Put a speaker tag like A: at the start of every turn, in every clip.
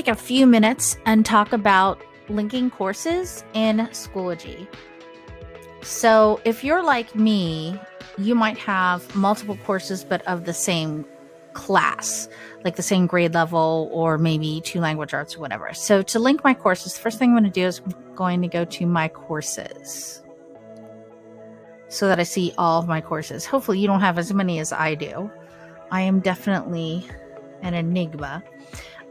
A: take a few minutes and talk about linking courses in Schoology. So if you're like me, you might have multiple courses, but of the same class, like the same grade level, or maybe 2 language arts or whatever. So to link my courses, the first thing I'm going to do is I'm going to go to my courses so that I see all of my courses. Hopefully you don't have as many as I do. I am definitely an enigma.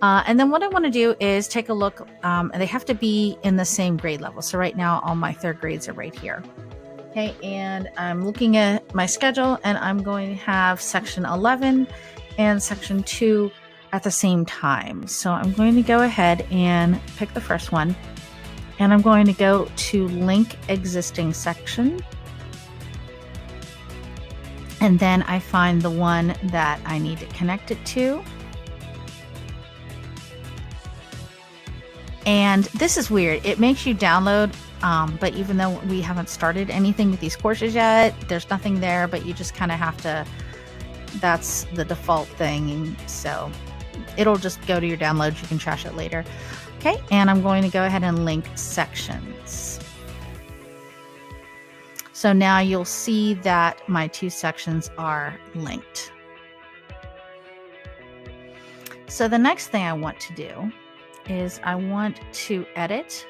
A: And then what I want to do is take a look, and they have to be in the same grade level. So right now, all my 3rd grades are right here. Okay, and I'm looking at my schedule, and I'm going to have section 11 and section 2 at the same time. So I'm going to go ahead and pick the first one, and I'm going to go to link existing section. And then I find the one that I need to connect it to. And this is weird. It makes you download, but even though we haven't started anything with these courses yet, there's nothing there, but you just kind of have to, that's the default thing. And so it'll just go to your downloads. You can trash it later. Okay, and I'm going to go ahead and link sections. So now you'll see that my 2 sections are linked. So the next thing I want to do is I want to edit,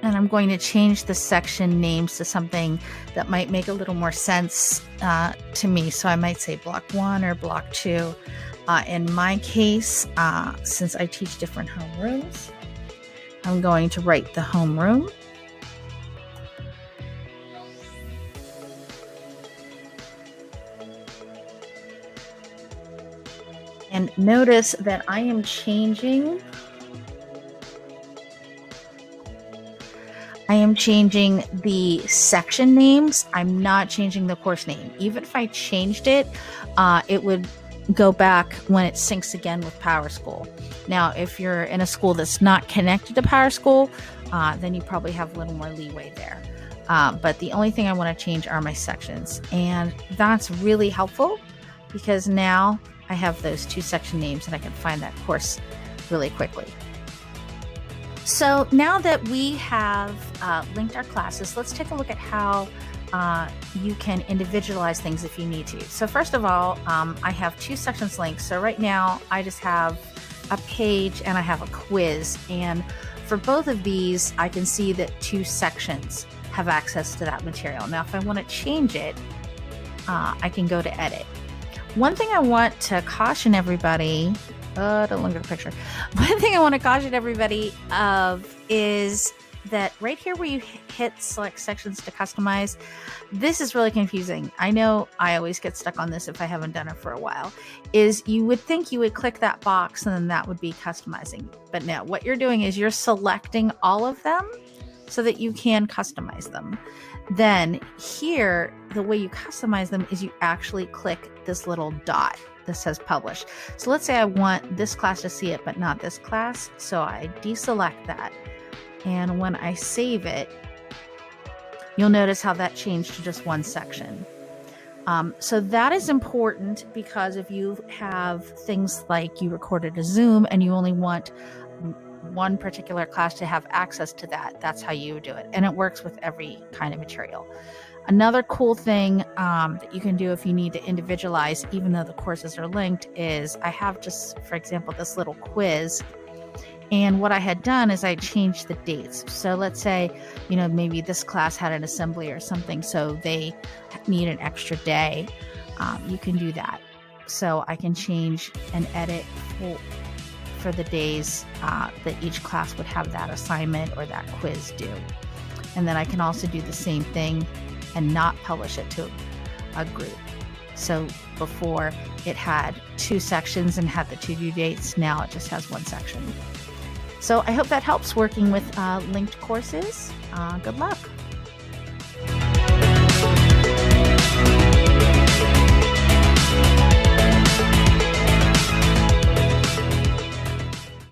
A: and I'm going to change the section names to something that might make a little more sense to me. So I might say block 1 or block 2. In my case, since I teach different homerooms, I'm going to write the homeroom. And notice that I am changing the section names. I'm not changing the course name. Even if I changed it, it would go back when it syncs again with PowerSchool. Now, if you're in a school that's not connected to PowerSchool, then you probably have a little more leeway there. But the only thing I want to change are my sections. And that's really helpful because now I have those 2 section names and I can find that course really quickly. So now that we have linked our classes, let's take a look at how you can individualize things if you need to. So first of all, I have 2 sections linked. So right now I just have a page and I have a quiz. And for both of these, I can see that 2 sections have access to that material. Now, if I want to change it, I can go to edit. One thing I want to caution everybody, don't look at the picture. One thing I want to caution everybody of is that right here where you hit select sections to customize, this is really confusing. I know I always get stuck on this if I haven't done it for a while, is you would think you would click that box and then that would be customizing. But no, what you're doing is you're selecting all of them so that you can customize them. Then here, the way you customize them is you actually click this little dot that says publish. So let's say I want this class to see it, but not this class. So I deselect that. And when I save it, you'll notice how that changed to just 1 section. So that is important because if you have things like you recorded a Zoom and you only want one particular class to have access to that, that's how you do it. And it works with every kind of material. Another cool thing that you can do if you need to individualize, even though the courses are linked, is I have just, for example, this little quiz. And what I had done is I changed the dates. So let's say, maybe this class had an assembly or something, so they need an extra day. You can do that. So I can change and edit for the days that each class would have that assignment or that quiz due. And then I can also do the same thing and not publish it to a group. So before it had 2 sections and had the 2 due dates, now it just has 1 section. So I hope that helps working with linked courses. Good luck.